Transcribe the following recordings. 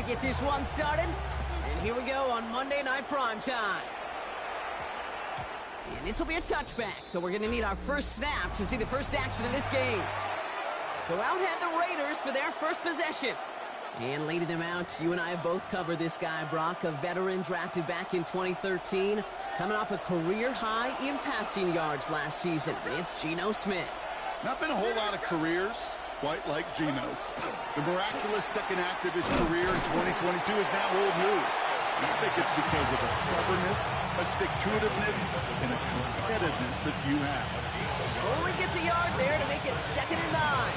to get this one started. And here we go on Monday Night Primetime. And this will be a touchback, so we're going to need our first snap to see the first action of this game. So out head the Raiders for their first possession. And leading them out, you and I have both covered this guy, Brock, a veteran drafted back in 2013, coming off a career high in passing yards last season. It's Geno Smith. Not been a whole lot of careers quite like Geno's. The miraculous second act of his career in 2022 is now old news. And I think it's because of a stubbornness, a stick-to-itiveness, and a competitiveness that you have. Only gets a yard there to make it 2nd and 9.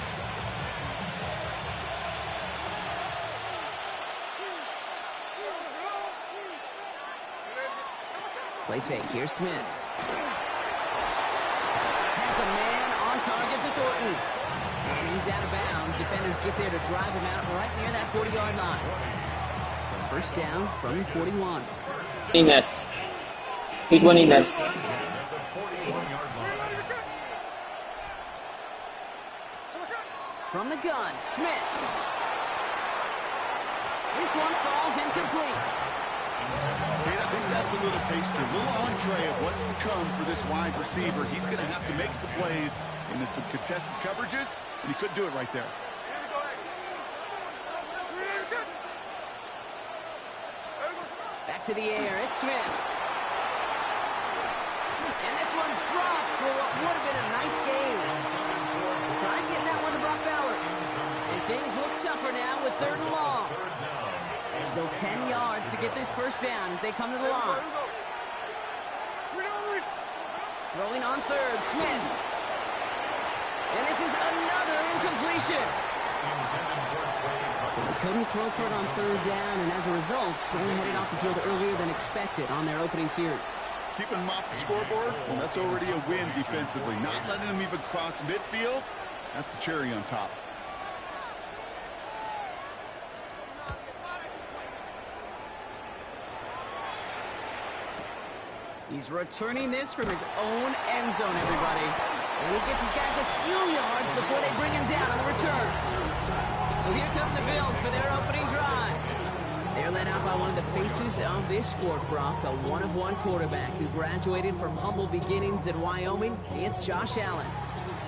Play fake. Here's Smith. Has a man on target to Thornton. And he's out of bounds. Defenders get there to drive him out right near that 40-yard line. So first down from the 41. Winning this. He's winning this. From the gun, Smith. This one falls incomplete. I think that's a little taster, a little entree of what's to come for this wide receiver. He's going to have to make some plays into some contested coverages, and he couldn't do it right there. Back to the air, it's Smith. And this one's dropped for what would have been a nice game. Trying getting that one to Brock Bowers. And things look tougher now with 3rd and long. Still 10 yards to get this first down as they come to the line. Throwing on 3rd, Smith. And this is another incompletion. So they couldn't throw for it on 3rd down, and as a result, Sam headed off the field earlier than expected on their opening series. Keeping them off the scoreboard, well, that's already a win defensively. Not letting them even cross midfield, that's the cherry on top. He's returning this from his own end zone, everybody. And he gets his guys a few yards before they bring him down on the return. So here come the Bills for their opening drive. They're led out by one of the faces of this sport, Brock, a one-of-one quarterback who graduated from humble beginnings in Wyoming. It's Josh Allen.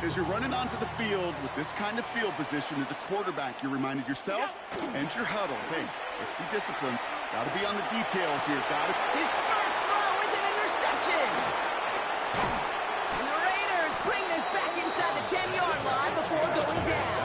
As you're running onto the field with this kind of field position as a quarterback, you're reminded yourself and your huddle. Hey, let's be disciplined. Got to be on the details here. His first throw is an interception. And the Raiders bring this back inside the 10-yard line before going down.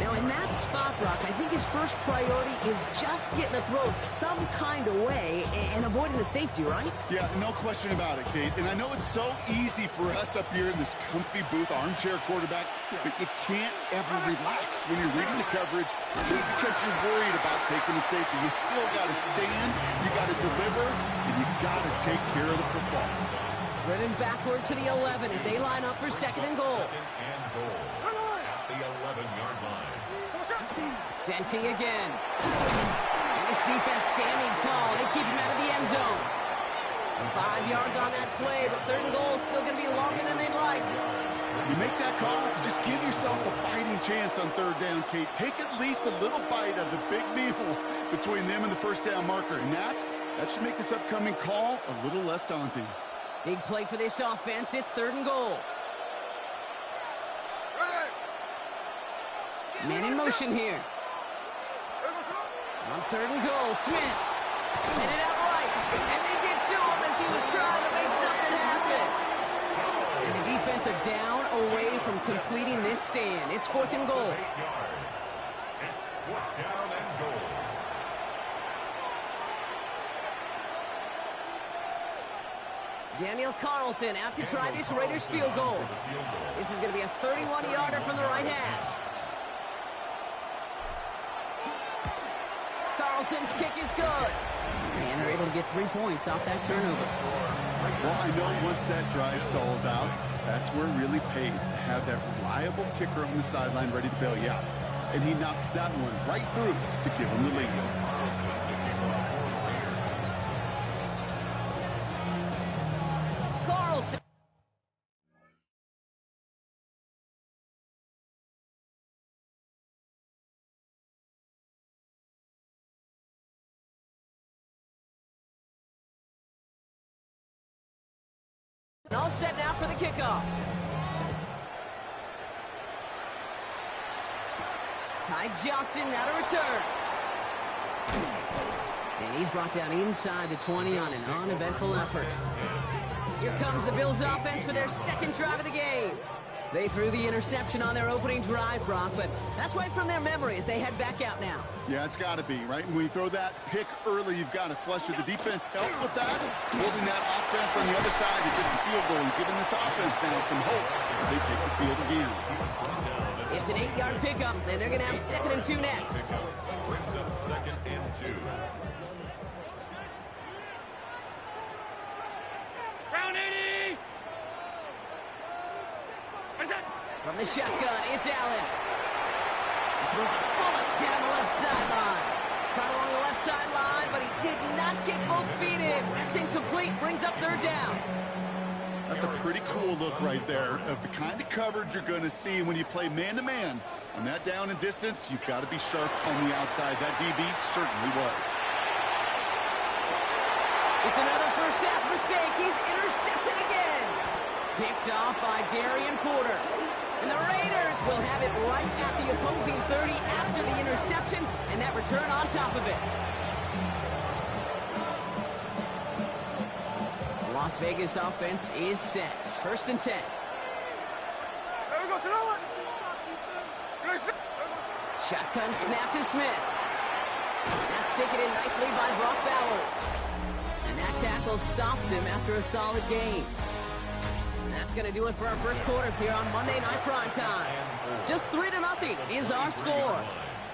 Now, in that spot, Brock, I think his first priority is just getting a throw some kind of way and avoiding the safety, right? Yeah, no question about it, Kate. And I know it's so easy for us up here in this comfy booth, armchair quarterback, but you can't ever relax when you're reading the coverage just because you're worried about taking the safety. You still got to stand, you got to deliver, and you got to take care of the football. Running backward to the 11 as they line up for 2nd and goal. The 11-yard line. Genty again. And this defense standing tall. They keep him out of the end zone. 5 yards on that play, but 3rd and goal is still going to be longer than they'd like. You make that call to just give yourself a fighting chance on 3rd down, Kate. Take at least a little bite of the big meal between them and the first down marker. And that should make this upcoming call a little less daunting. Big play for this offense. It's 3rd and goal. Man in motion here. On 3rd and goal, Smith. Headed out right. And they get to him as he was trying to make something happen. And the defense are down away from completing this stand. It's 4th and goal. It's 4th down and goal. Daniel Carlson out to try this Raiders field goal. This is going to be a 31-yarder from the right hash. Carlson's kick is good. And they're able to get 3 points off that turnover. Well, I know once that drive stalls out, that's where it really pays to have that reliable kicker on the sideline ready to bail you out. And he knocks that one right through to give him the lead. All set now for the kickoff. Ty Johnson now to return. And he's brought down inside the 20 on an uneventful effort. Here comes the Bills offense for their second drive of the game. They threw the interception on their opening drive, Brock, but that's right from their memory as they head back out now. Yeah, it's got to be, right? And when you throw that pick early, you've got to flush it. The defense helped with that, holding that offense on the other side to just a field goal and giving this offense now some hope as they take the field again. It's an 8-yard pickup, and they're going to have 2nd and 2 next. Brings up 2nd and 2. Round 80! From the shotgun, it's Allen. He throws a bullet down the left sideline. Caught along the left sideline, but he did not get both feet in. That's incomplete, brings up 3rd down. That's a pretty cool look right there of the kind of coverage you're going to see when you play man-to-man. On that down and distance, you've got to be sharp on the outside. That DB certainly was. It's another first half mistake. He's intercepted again. Picked off by Darian Porter. And the Raiders will have it right at the opposing 30 after the interception, and that return on top of it. The Las Vegas offense is set. 1st and 10. Shotgun snap to Smith. That's taken in nicely by Brock Bowers. And that tackle stops him after a solid game. That's going to do it for our first quarter here on Monday Night Primetime. Just 3-0 is our score.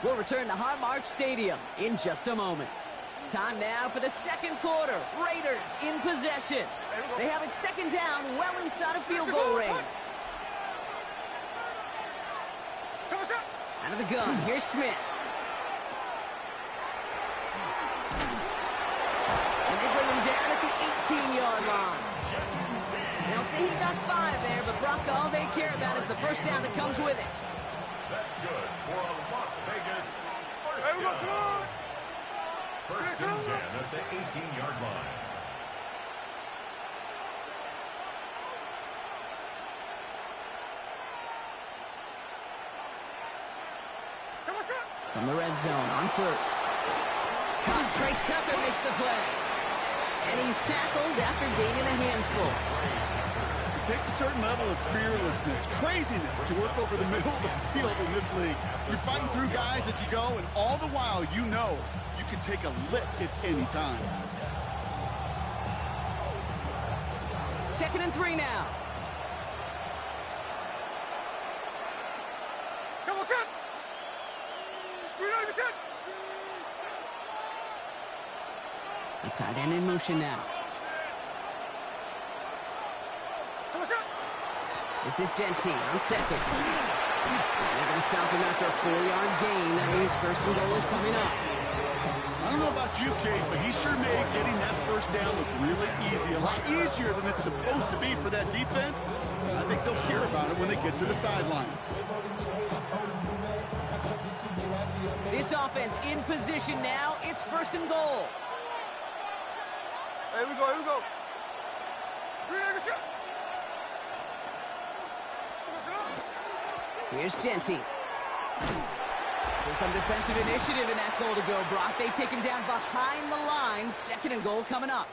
We'll return to Highmark Stadium in just a moment. Time now for the second quarter. Raiders in possession. They have it 2nd down, well inside of field goal range. Out of the gun, here's Smith. And they bring him down at the 18-yard line. They'll say he got 5 there, but Brock, all they care about is the first down that comes with it. That's good for a Las Vegas first down. 1st and 10 at the 18-yard line. From the red zone on 1st. Caught. Trey Tucker makes the play. And he's tackled after gaining a handful. It takes a certain level of fearlessness, craziness to work over the middle of the field in this league. You're fighting through guys as you go, and all the while you know you can take a lick at any time. 2nd and 3 now. The tight end in motion now. This is Genty on 2nd. They're going to stop him after a 4-yard gain. That means 1st and goal is coming up. I don't know about you, Kate, but he sure made getting that first down look really easy. A lot easier than it's supposed to be for that defense. And I think they'll hear about it when they get to the sidelines. This offense in position now. It's 1st and goal. Here we go. Here's Genty. So some defensive initiative in that goal to go, Brock. They take him down behind the line. 2nd and goal coming up.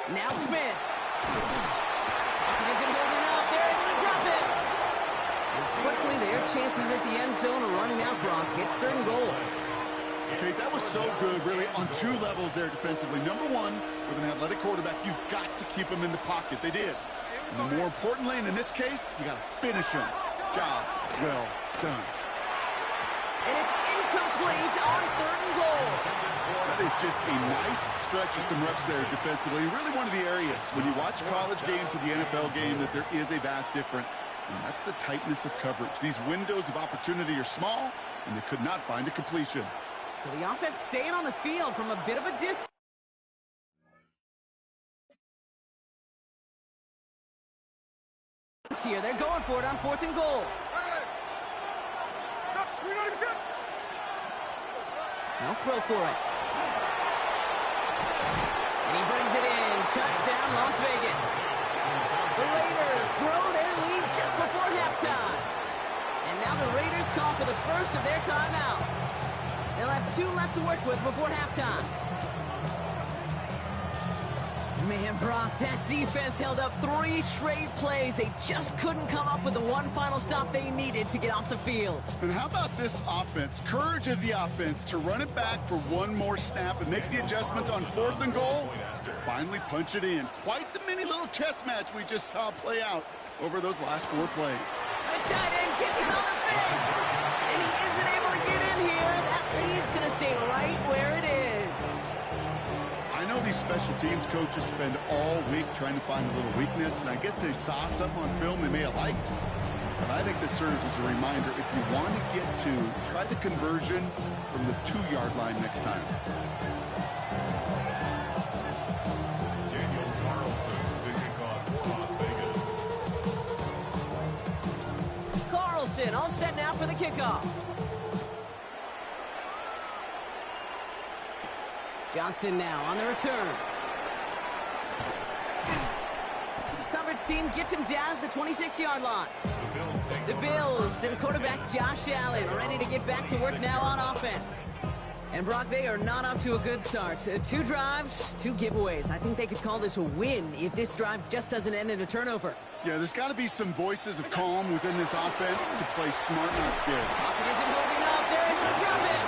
Now Smith. It isn't holding up. They're able to drop it. And quickly, their chances at the end zone are running out, Brock. It's 3rd and goal. Okay, that was so good, really, on 2 levels there defensively. Number one, with an athletic quarterback, you've got to keep him in the pocket. They did. And more importantly, and in this case, you got to finish him. Job well done. And it's incomplete on 3rd and goal. That is just a nice stretch of some reps there defensively. Really one of the areas when you watch a college game to the NFL game that there is a vast difference. And that's the tightness of coverage. These windows of opportunity are small, and they could not find a completion. So the offense staying on the field from a bit of a distance. offense here. They're going for it on 4th and goal. They'll throw for it. And he brings it in. Touchdown, Las Vegas. The Raiders grow their lead just before halftime. And now the Raiders call for the first of their timeouts. They'll have 2 left to work with before halftime. Man, Brock, that defense held up 3 straight plays. They just couldn't come up with the one final stop they needed to get off the field. And how about this offense? Courage of the offense to run it back for one more snap and make the adjustments on 4th and goal to finally punch it in. Quite the mini little chess match we just saw play out over those last 4 plays. The tight end gets it on the fake. And he isn't able to get in here. That lead's going to stay right where it is. I know these special teams coaches spend all week trying to find a little weakness, and I guess they saw something on film they may have liked. But I think this serves as a reminder, if you want to get 2, try the conversion from the 2-yard line next time. Daniel Carlson to kick off for Las Vegas. Carlson all set now for the kickoff. Johnson now on the return. Coverage team gets him down at the 26-yard line. The Bills and quarterback Josh Allen ready to get back to work now on offense. And Brock, they are not off to a good start. 2 drives, 2 giveaways. I think they could call this a win if this drive just doesn't end in a turnover. Yeah, there's got to be some voices of calm within this offense to play smart, not scared. Pocket isn't holding up. They're able to drop it.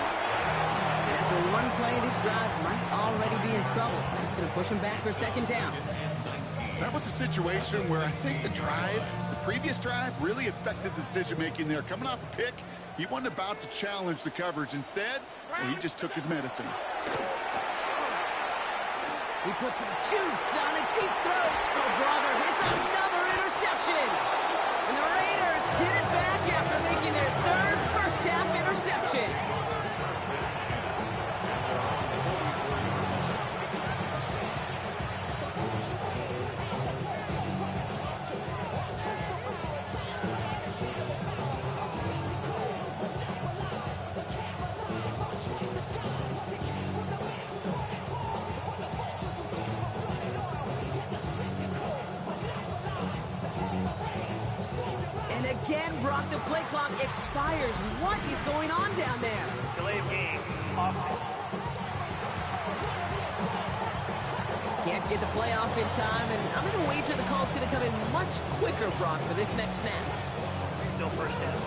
And after 1 play, this drive might already be in trouble. That's going to push him back for a 2nd down. That was a situation where I think the previous drive, really affected the decision-making there. Coming off a pick, he wasn't about to challenge the coverage. Instead, well, he just took his medicine. He puts some juice on a deep throw. Oh, brother, it's another interception. And the Raiders get it back after making their 3rd first-half interception. Again, Brock, the play clock expires. What is going on down there? Delay of game. Off. Can't get the play off in time, and I'm going to wager the call's going to come in much quicker, Brock, for this next snap. Still first down.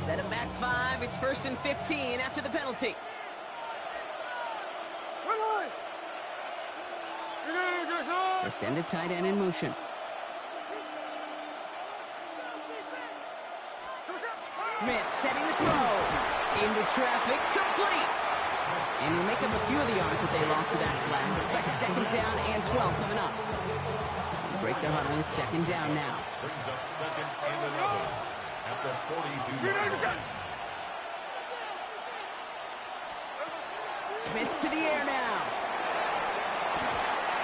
Set him back 5. It's 1st and 15 after the penalty. They send a tight end in motion. Smith setting the throw. Into traffic, complete. And he'll make up a few of the yards that they lost to that flag. Looks like 2nd down and 12 coming up. They break their huddle. It's 2nd down now. Brings up 2nd and 11 at the 42-yard line. Smith to the air now.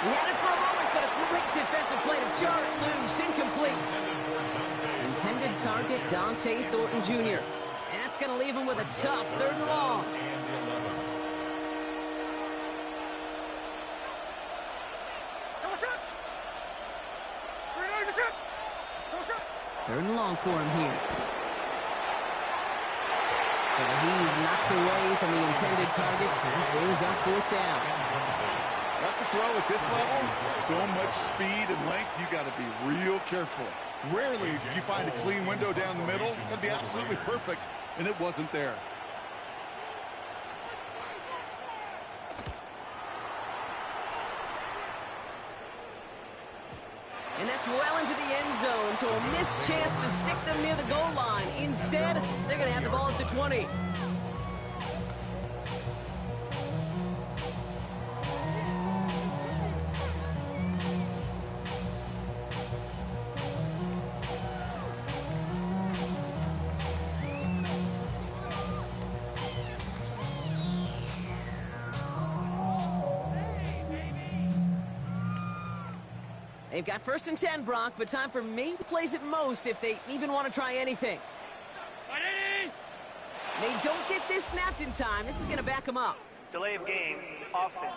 He had it for a moment, but a great defensive play to jar it loose. Incomplete. Intended target, Dante Thornton Jr. And that's going to leave him with a tough 3rd and long. Third and long for him here. So he's knocked away from the intended targets. That brings up 4th down. That's a throw at this level. So much speed and length, you got to be real careful. Rarely do you find a clean window down the middle. That'd be absolutely perfect, and it wasn't there. And that's well into the end zone, so a missed chance to stick them near the goal line. Instead, they're going to have the ball at the 20. They've got 1st and 10, Brock, but time for maybe plays at most if they even want to try anything. They don't get this snapped in time. This is going to back them up. Delay of game, offense.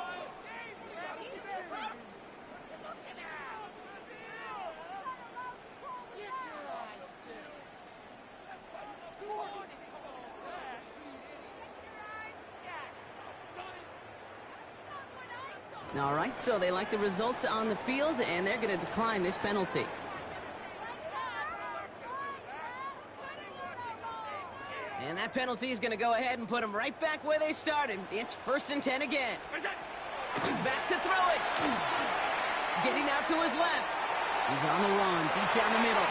All right, so they like the results on the field, and they're going to decline this penalty. And that penalty is going to go ahead and put them right back where they started. It's 1st and 10 again. He's back to throw it. Getting out to his left. He's on the run, deep down the middle.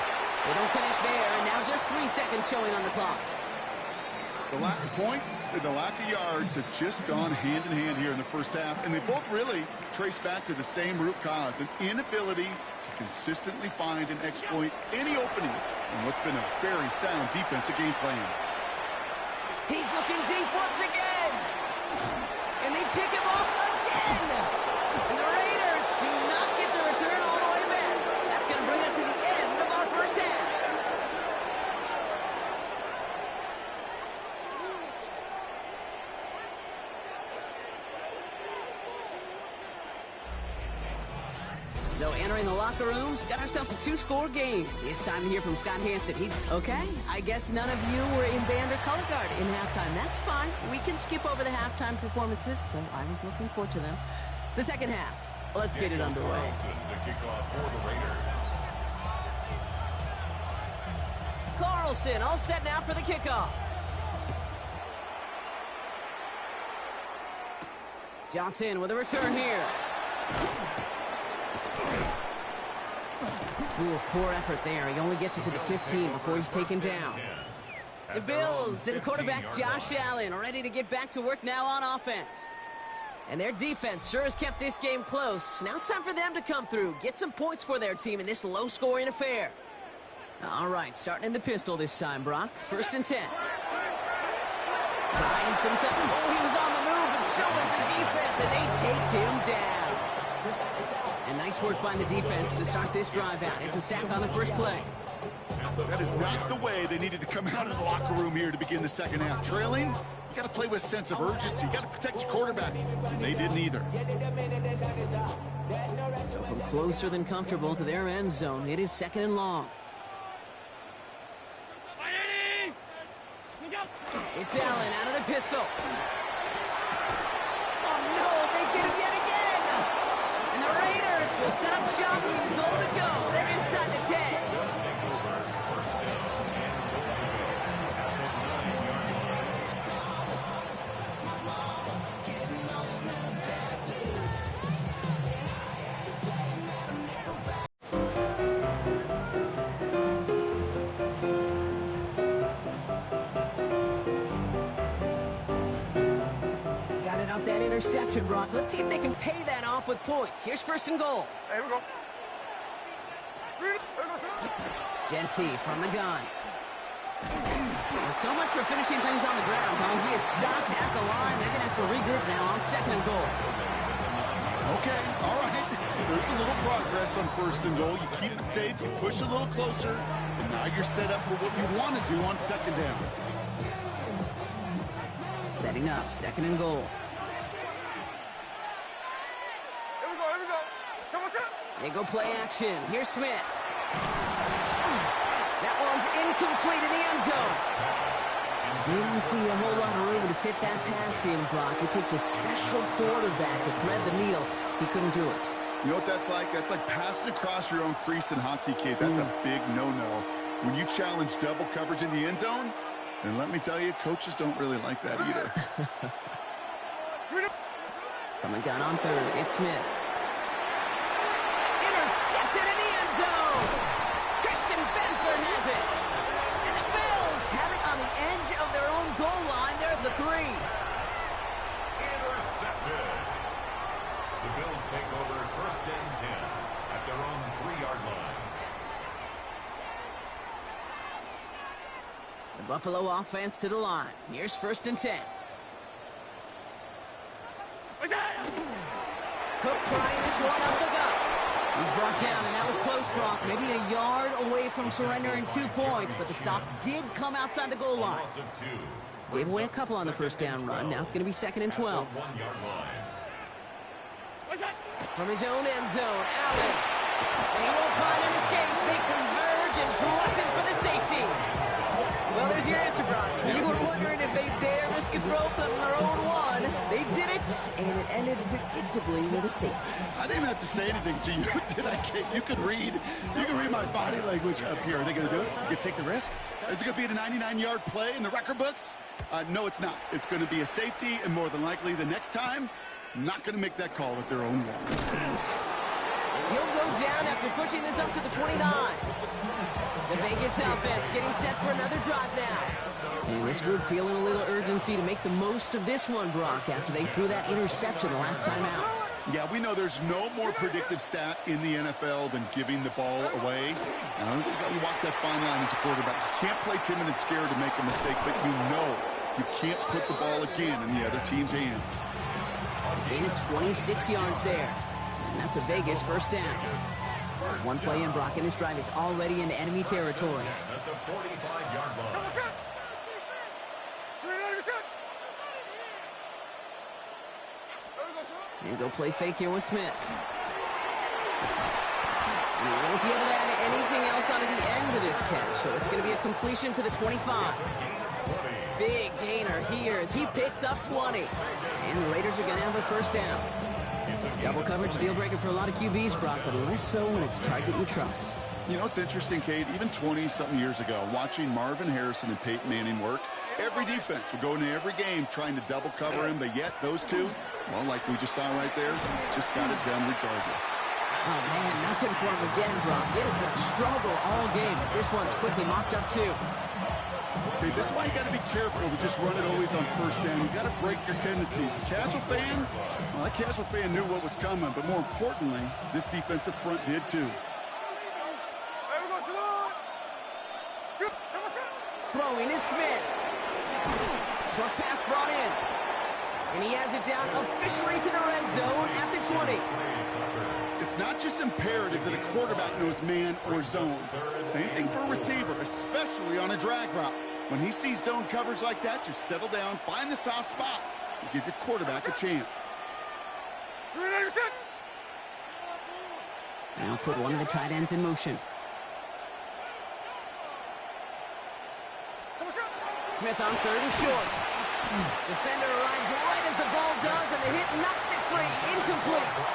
They don't connect there, and now just 3 seconds showing on the clock. The lack of points and the lack of yards have just gone hand in hand here in the first half, and they both really trace back to the same root cause, an inability to consistently find and exploit any opening in what's been a very sound defensive game plan. He's looking deep once again. And they pick him off again. And the Raiders do not get the return all the way back. That's going to bring us to the end of our first half. So entering the locker rooms, got ourselves a 2-score game. It's time to hear from Scott Hansen. He's okay. I guess none of you were in band or color guard in halftime. That's fine. We can skip over the halftime performances, though I was looking forward to them. The second half. Let's get it underway. The kickoff for the Raiders. Carlson all set now for the kickoff. Johnson with a return here. Ooh, poor effort there. He only gets it to the 15 before he's taken down. The Bills and quarterback Josh Allen ready to get back to work now on offense. And their defense sure has kept this game close. Now it's time for them to come through, get some points for their team in this low-scoring affair. All right, starting in the pistol this time, Brock. 1st and 10. Buying some time. Oh, he was on the move, but so was the defense, and they take him down. And nice work by the defense to start this drive out. It's a sack on the first play. That is not the way they needed to come out of the locker room here to begin the second half. Trailing, you got to play with a sense of urgency. You got to protect your quarterback. And they didn't either. So from closer than comfortable to their end zone, it is 2nd and long. It's Allen out of the pistol. Oh no, they get him yet again. And the Raiders will set up shop with goal to go. They're inside the 10. Got it off that interception, Brock. Let's see if they can pay that off with points. Here's 1st and goal. Here we go. Genty from the gun. Well, so much for finishing things on the ground, huh? He is stopped at the line. They're going to have to regroup now on 2nd and goal. Okay, all right. There's a little progress on 1st and goal. You keep it safe, you push a little closer, and now you're set up for what you want to do on 2nd down. Setting up, 2nd and goal. Here we go. They go play action. Here's Smith. That one's incomplete in the end zone. Didn't see a whole lot of room to fit that pass in, Brock. It takes a special quarterback to thread the needle. He couldn't do it. You know what that's like? That's like passing across your own crease in hockey, Kate. That's a big no-no. When you challenge double coverage in the end zone, and let me tell you, coaches don't really like that either. From the gun on 3rd, it's Smith. Intercepted in the end zone. Christian Benford has it. And the Bills have it on the edge of their own goal line. They're at the 3. Intercepted. The Bills take over 1st and 10 at their own 3-yard line. The Buffalo offense to the line. Here's 1st and 10. Cook trying this one up the gut. He's brought down, and that was close, Brock. Maybe a yard away from surrendering 2 points, but the stop did come outside the goal line. Gave away a couple on the first down run. Now it's going to be 2nd and 12. From his own end zone, Allen. And he won't find an escape. They converge and drop him for the safety. Well, there's your answer, Brock. You were wondering if they dare risk a throw from their own one. They did it, and it ended predictably with a safety. I didn't have to say anything to you, did I, Kate? You could read my body language up here. Are they going to do it? You going to take the risk? Is it going to be a 99-yard play in the record books? No, it's not. It's going to be a safety, and more than likely the next time, not going to make that call at their own one. He'll go down after pushing this up to the 29. The Vegas offense getting set for another drive now. And this group feeling a little urgency to make the most of this one, Brock, after they threw that interception the last time out. Yeah, we know there's no more predictive stat in the NFL than giving the ball away. You walk that fine line as a quarterback. You can't play timid and scared to make a mistake, but you know you can't put the ball again in the other team's hands. Gain of 26 yards there. And that's a Vegas first down. One play in, Brock, and this drive is already into enemy territory. At the 45-yard line. And go play fake here with Smith. And he won't be able to add anything else onto the end of this catch, so it's going to be a completion to the 25. Big gainer here as he picks up 20. And the Raiders are going to have a first down. Double coverage deal breaker for a lot of QBs, Brock, but less so when it's a target you trust. You know, it's interesting, Kate, even 20-something years ago, watching Marvin Harrison and Peyton Manning work, every defense would go into every game trying to double cover him, but yet those two, well, like we just saw right there, just got it done regardless. Oh, man, nothing for him again, Brock. It has been a struggle all game as this one's quickly mocked up, too. Okay, this is why you got to be careful to just run it always on first down. You got to break your tendencies. The casual fan, well, that casual fan knew what was coming, but more importantly, this defensive front did too. Throwing is Smith. Short pass brought in. And he has it down officially to the red zone at the 20. It's not just imperative that a quarterback knows man or zone. Same thing for a receiver, especially on a drag route. When he sees zone coverage like that, just settle down, find the soft spot, and give your quarterback a chance. Now put one of the tight ends in motion. Smith on 3rd and short. Defender arrives right as the ball does, and the hit knocks it free. Incomplete.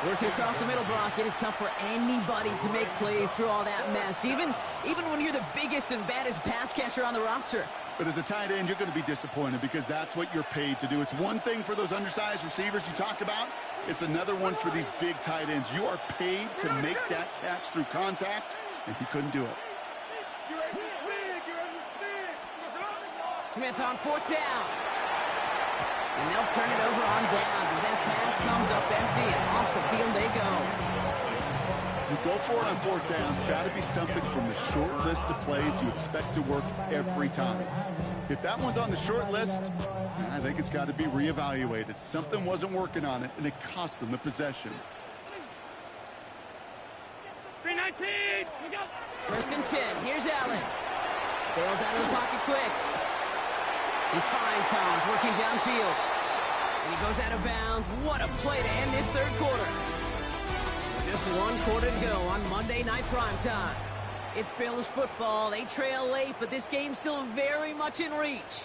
Working across the middle, Brock, it is tough for anybody to make plays through all that mess, even when you're the biggest and baddest pass catcher on the roster. But as a tight end, you're going to be disappointed because that's what you're paid to do. It's one thing for those undersized receivers you talk about. It's another one for these big tight ends. You are paid to make that catch through contact, and he couldn't do it. Smith on 4th down. And they'll turn it over on downs as that pass comes up empty, and off the field they go. You go for it on 4th down. It's got to be something from the short list of plays you expect to work every time. If that one's on the short list, I think it's got to be reevaluated. Something wasn't working on it, and it cost them the possession. 319! First and 10. Here's Allen. Bails out of the pocket quick. He finds Holmes working downfield. And he goes out of bounds. What a play to end this 3rd quarter. Just 1 quarter to go on Monday Night Primetime. It's Bills football. They trail late, but this game's still very much in reach.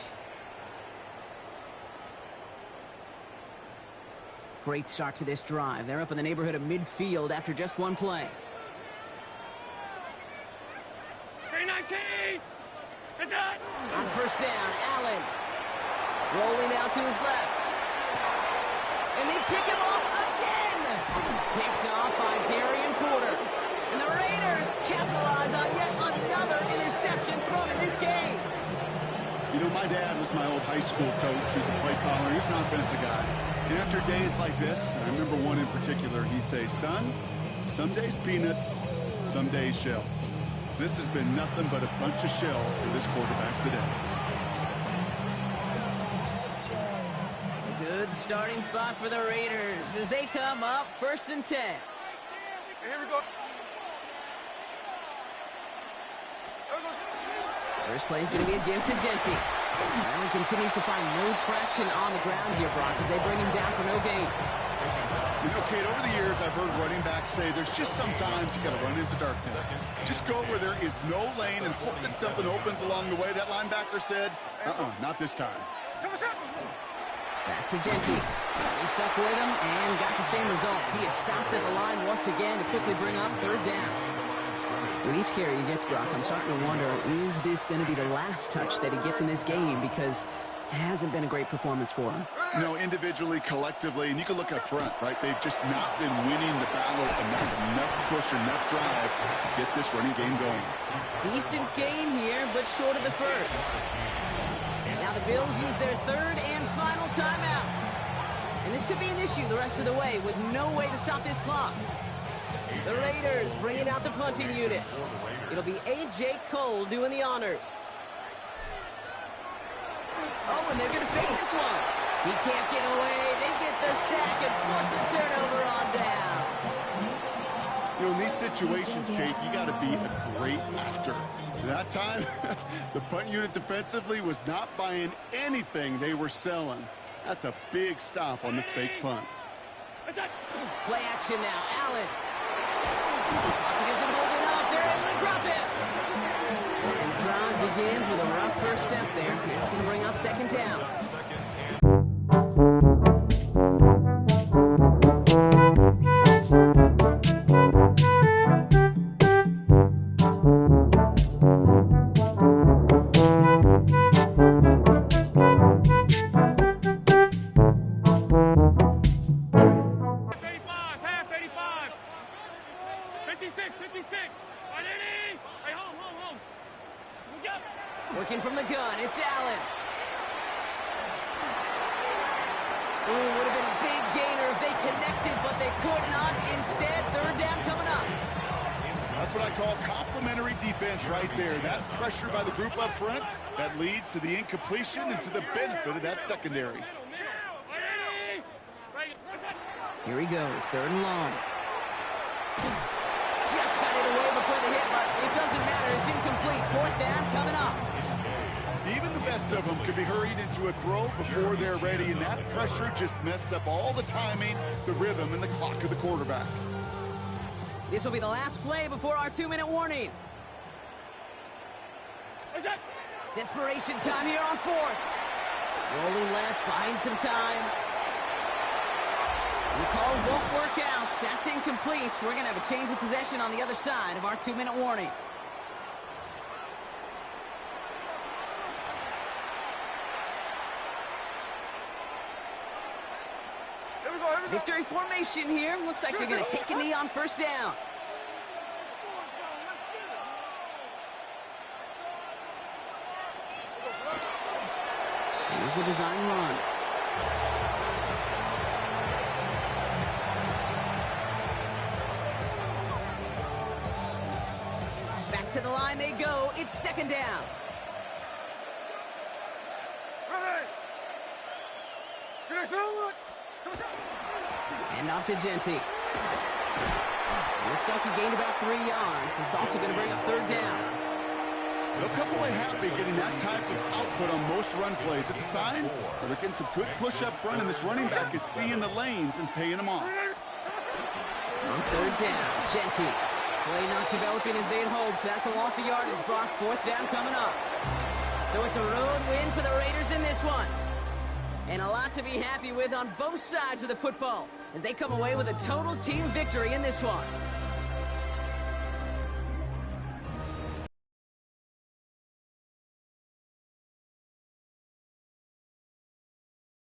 Great start to this drive. They're up in the neighborhood of midfield after just 1 play. 319! It's on! On first down, Allen. Rolling out to his left. And they pick him off again! Picked off by Darian Porter. And the Raiders capitalize on yet another interception thrown in this game. You know, my dad was my old high school coach. He was a play caller. He was an offensive guy. And after days like this, I remember one in particular, he'd say, son, some days peanuts, some days shells. This has been nothing but a bunch of shells for this quarterback today. A good starting spot for the Raiders as they come up 1st and 10. Here we go. First play is going to be a give to Genty. Allen continues to find no traction on the ground here, Brock, as they bring him down for no gain. You know, Kate, over the years, I've heard running backs say there's just sometimes you got to run into darkness. Just go where there is no lane and hope that something opens along the way. That linebacker said, not this time. Back to Genty. He stuck with him and got the same results. He is stopped at the line once again to quickly bring up third down. With each carry he gets, Brock, I'm starting to wonder, is this going to be the last touch that he gets in this game? Because it hasn't been a great performance for him. You know, individually, collectively, and you can look up front, right? They've just not been winning the battle enough push, enough drive to get this running game going. Decent gain here, but short of the first. Now the Bills use their third and final timeout. And this could be an issue the rest of the way with no way to stop this clock. The Raiders bringing out the punting unit. It'll be A.J. Cole doing the honors. Oh, and they're going to fake this one. He can't get away. They get the sack and force a turnover on down. You know, in these situations, Kate, you got to be a great actor. That time, the punt unit defensively was not buying anything they were selling. That's a big stop on the fake punt. Play action now. Allen. He isn't holding up. They're able to drop it. And the drive begins with a rough first step there. It's going to bring up second down. Working from the gun, it's Allen. Ooh, would have been a big gainer if they connected, but they could not. Instead, third down coming up. That's what I call complimentary defense right there. That pressure by the group up front, that leads to the incompletion and to the benefit of that secondary. Here he goes, third and long. Just got it away before the hit, but it doesn't matter. It's incomplete. Fourth down coming up. Even the best of them could be hurried into a throw before they're ready, and that pressure just messed up all the timing, the rhythm, and the clock of the quarterback. This will be the last play before our 2-minute warning. Desperation time here on fourth. Rolling left, buying some time. The call won't work out. That's incomplete. We're going to have a change of possession on the other side of our 2-minute warning. Victory formation here. Looks like they're going to take a knee on first down. Here's a design run. Back to the line they go. It's second down. And off to Genty. Looks like he gained about 3 yards. It's also going to bring up third down. They'll come away happy getting that type of output on most run plays. It's a sign that they're getting some good push up front, and this running back is seeing the lanes and paying them off. On third down, Genty. Play not developing as they'd hoped. That's a loss of yardage. Brock, fourth down coming up. So it's a road win for the Raiders in this one. And a lot to be happy with on both sides of the football as they come away with a total team victory in this one.